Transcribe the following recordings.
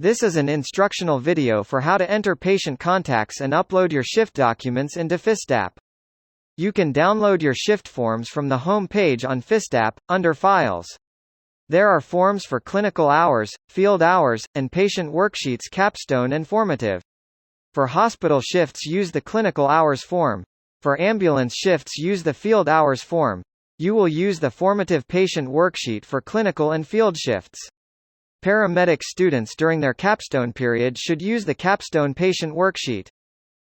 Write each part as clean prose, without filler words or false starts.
This is an instructional video for how to enter patient contacts and upload your shift documents into FISDAP. You can download your shift forms from the home page on FISDAP, under Files. There are forms for clinical hours, field hours, and patient worksheets capstone and formative. For hospital shifts, use the clinical hours form. For ambulance shifts, use the field hours form. You will use the formative patient worksheet for clinical and field shifts. Paramedic students during their capstone period should use the capstone patient worksheet.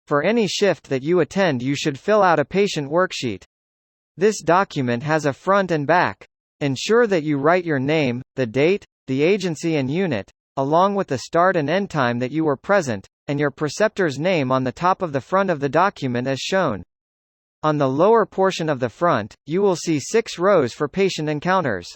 For any shift that you attend, you should fill out a patient worksheet. This document has a front and back. Ensure that you write your name, the date, the agency and unit, along with the start and end time that you were present, and your preceptor's name on the top of the front of the document as shown. On the lower portion of the front, you will see 6 rows for patient encounters.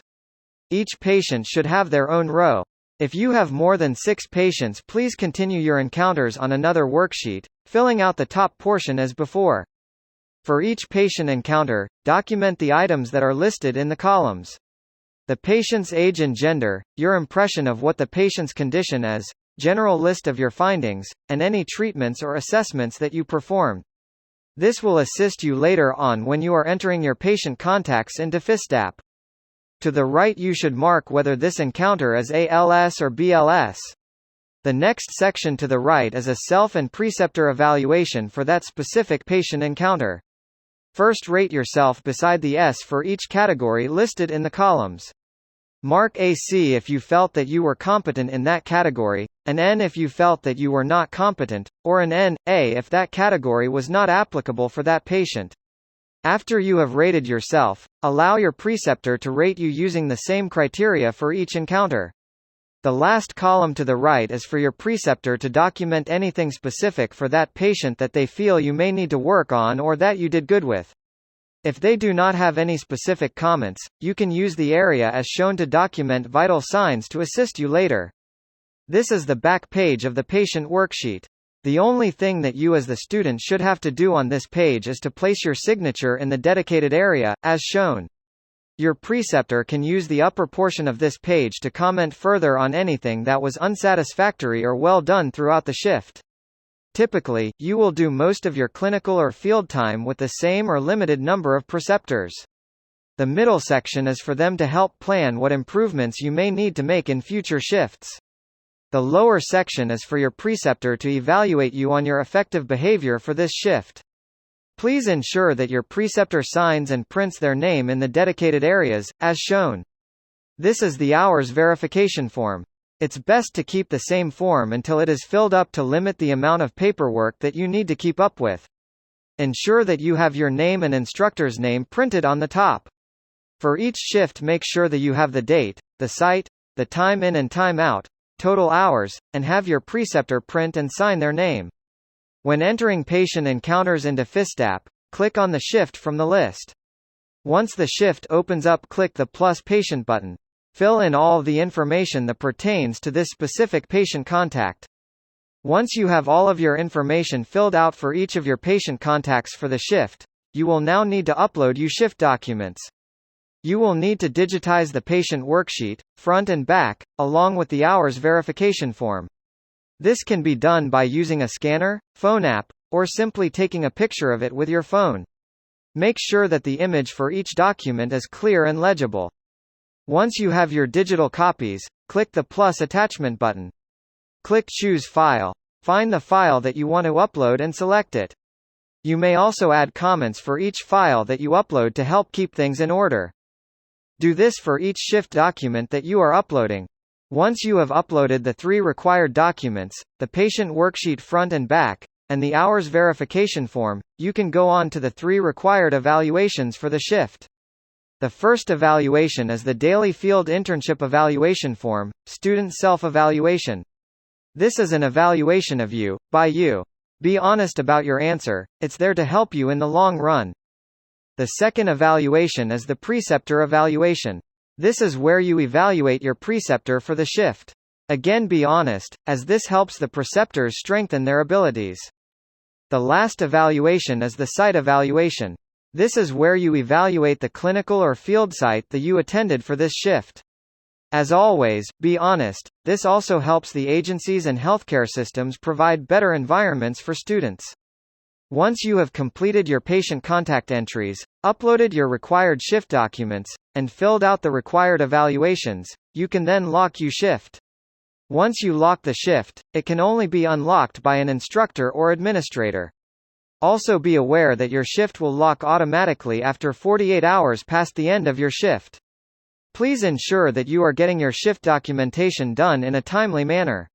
Each patient should have their own row. If you have more than 6 patients, please continue your encounters on another worksheet, filling out the top portion as before. For each patient encounter, document the items that are listed in the columns. The patient's age and gender, your impression of what the patient's condition is, general list of your findings, and any treatments or assessments that you performed. This will assist you later on when you are entering your patient contacts into FISDAP. To the right, you should mark whether this encounter is ALS or BLS. The next section to the right is a self and preceptor evaluation for that specific patient encounter. First, rate yourself beside the S for each category listed in the columns. Mark a C if you felt that you were competent in that category, an N if you felt that you were not competent, or an N, A if that category was not applicable for that patient. After you have rated yourself, allow your preceptor to rate you using the same criteria for each encounter. The last column to the right is for your preceptor to document anything specific for that patient that they feel you may need to work on or that you did good with. If they do not have any specific comments, you can use the area as shown to document vital signs to assist you later. This is the back page of the patient worksheet. The only thing that you as the student should have to do on this page is to place your signature in the dedicated area, as shown. Your preceptor can use the upper portion of this page to comment further on anything that was unsatisfactory or well done throughout the shift. Typically, you will do most of your clinical or field time with the same or limited number of preceptors. The middle section is for them to help plan what improvements you may need to make in future shifts. The lower section is for your preceptor to evaluate you on your effective behavior for this shift. Please ensure that your preceptor signs and prints their name in the dedicated areas, as shown. This is the hours verification form. It's best to keep the same form until it is filled up to limit the amount of paperwork that you need to keep up with. Ensure that you have your name and instructor's name printed on the top. For each shift, make sure that you have the date, the site, the time in and time out, total hours, and have your preceptor print and sign their name. When entering patient encounters into FISDAP, click on the shift from the list. Once the shift opens up, click the plus patient button. Fill in all the information that pertains to this specific patient contact. Once you have all of your information filled out for each of your patient contacts for the shift, you will now need to upload your shift documents. You will need to digitize the patient worksheet, front and back, along with the hours verification form. This can be done by using a scanner, phone app, or simply taking a picture of it with your phone. Make sure that the image for each document is clear and legible. Once you have your digital copies, click the plus attachment button. Click Choose File. Find the file that you want to upload and select it. You may also add comments for each file that you upload to help keep things in order. Do this for each shift document that you are uploading. Once you have uploaded the 3 required documents, the patient worksheet front and back, and the hours verification form, you can go on to the 3 required evaluations for the shift. The first evaluation is the daily field internship evaluation form, student self-evaluation. This is an evaluation of you, by you. Be honest about your answer, it's there to help you in the long run. The second evaluation is the preceptor evaluation. This is where you evaluate your preceptor for the shift. Again, be honest, as this helps the preceptors strengthen their abilities. The last evaluation is the site evaluation. This is where you evaluate the clinical or field site that you attended for this shift. As always, be honest. This also helps the agencies and healthcare systems provide better environments for students. Once you have completed your patient contact entries, uploaded your required shift documents, and filled out the required evaluations, you can then lock your shift. Once you lock the shift, it can only be unlocked by an instructor or administrator. Also be aware that your shift will lock automatically after 48 hours past the end of your shift. Please ensure that you are getting your shift documentation done in a timely manner.